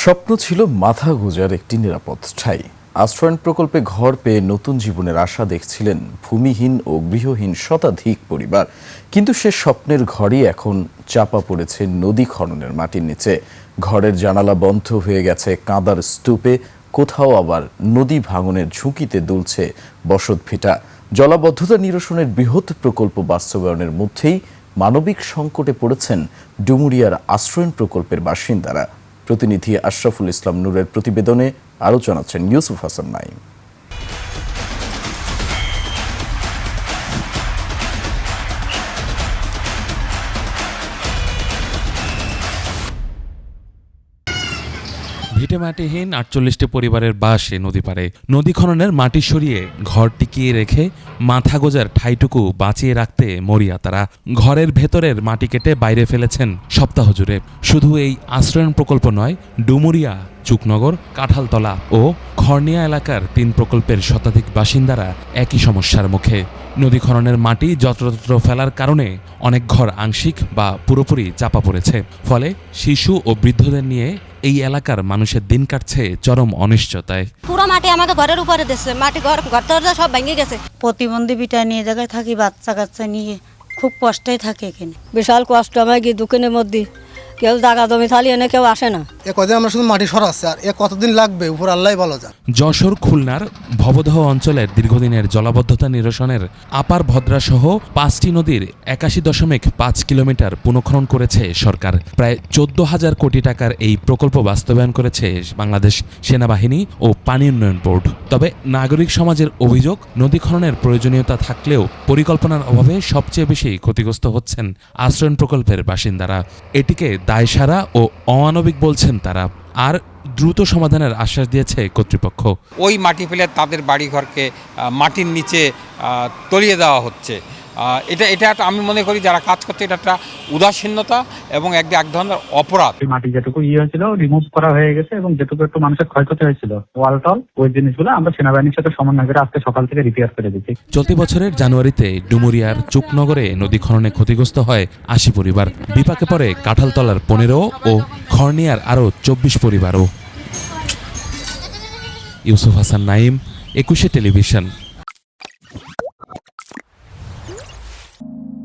স্বপ্ন ছিল মাথা গোঁজার একটি নিরাপদ ঠাঁই। আশ্রয়ণ প্রকল্পে ঘর পেয়ে নতুন জীবনের আশা দেখছিলেন ভূমিহীন ও গৃহহীন শতাধিক পরিবার। কিন্তু সে স্বপ্নের ঘরই এখন চাপা পড়েছে নদী খননের মাটির নিচে। ঘরের জানালা বন্ধ হয়ে গেছে কাঁদার স্তূপে, কোথাও আবার নদী ভাঙনের ঝুঁকিতে দুলছে বসতভিটা। জলাবদ্ধতা নিরসনের বৃহৎ প্রকল্প বাস্তবায়নের মধ্যেই মানবিক সংকটে পড়েছেন ডুমুরিয়ার আশ্রয়ণ প্রকল্পের বাসিন্দারা। প্রতিনিধি আশরাফুল ইসলাম নূরের প্রতিবেদনে আরও জানাচ্ছেন ইউসুফ হাসান নাইম। ভিটেমাটিহীন ৪৮টি পরিবারের বাস এ নদী পারে। নদী খননের মাটি সরিয়ে ঘর টিকিয়ে রেখে মাথা গোজার ঠাইটুকু বাঁচিয়ে রাখতে মরিয়া তারা। ঘরের ভেতরের মাটি কেটে বাইরে ফেলেছেন সপ্তাহ জুড়ে। শুধু এই আশ্রয়ণ প্রকল্প নয়, ডুমুরিয়া, চুকনগর, কাঁঠালতলা ও খড়নিয়া এলাকার ৩ প্রকল্পের শতাধিক বাসিন্দারা একই সমস্যার মুখে। নদী খননের মাটি যত্রতত্র ফেলার কারণে অনেক ঘর আংশিক বা পুরোপুরি চাপা পড়েছে। ফলে শিশু ও বৃদ্ধদের নিয়ে এই এলাকার মানুষের দিন কাটছে চরম অনিশ্চয়তায়। পুরো মাটি আমাদের ঘরের উপরে দিচ্ছে, মাটি ঘর দরজা সব ভেঙে গেছে। প্রতিবন্ধী বিটা নিয়ে জায়গায় থাকি, বাচ্চা কাচ্চা নিয়ে খুব কষ্টই থাকে এখানে। বিশাল কষ্ট আমার কি দোকানের মধ্যে কেউ জায়গা জমি থালিয়ে না, কেউ আসে না। কদিন আমরা শুধু মাটি সরাচ্ছি, আর কতদিন লাগবে উপর আল্লাহ ভালো জানে। যশোর, খুলনার ভবদহ অঞ্চলের দীর্ঘদিনের জলাবদ্ধতা নিরসনের আপার ভদ্রা সহ 5টি নদীর 81.5 কিলোমিটার পুনঃখনন করেছে সরকার। প্রায় 14,000 কোটি টাকার এই প্রকল্প বাস্তবায়ন করেছে বাংলাদেশ সেনাবাহিনী ও পানি উন্নয়ন বোর্ড। তবে নাগরিক সমাজের অভিযোগ, নদী খননের প্রয়োজনীয়তা থাকলেও পরিকল্পনার অভাবে সবচেয়ে বেশি ক্ষতিগ্রস্ত হচ্ছেন আশ্রয়ণ প্রকল্পের বাসিন্দারা। এটিকে দায়সারা ও অমানবিক বলছেন তারা। আর দ্রুত সমাধানের আশ্বাস দিয়েছে কর্তৃপক্ষ। ওই মাটি ফেলে তাদের বাড়িঘরকে মাটির নিচে তলিয়ে দেওয়া হচ্ছে। এটা একটা, আমি মনে করি যারা কাজ করছে এটা একটা উদাসীনতা এবং এক ধরনের অপরাধ। মাটি যেটুকু হয়েছিল রিমুভ করা হয়ে গেছে এবং যেটুকু একটু মানুষের ক্ষয়ক্ষতি হয়েছিল ওয়াল টল, ওই জিনিসগুলো আমরা সেনাবাহিনীর সাথে সমন্বয় করে আজকে সকাল থেকে রিপেয়ার করে দিচ্ছি। চলতি বছরের জানুয়ারিতে ডুমুরিয়ার চুকনগরে নদী খননে ক্ষতিগ্রস্ত হয় 80 পরিবার। বিপাকে পড়ে কাঁঠালতলার 15 ও খড়নিয়ার আরও 24 পরিবারও। ইউসুফ হাসান নাইম, 21 টেলিভিশন।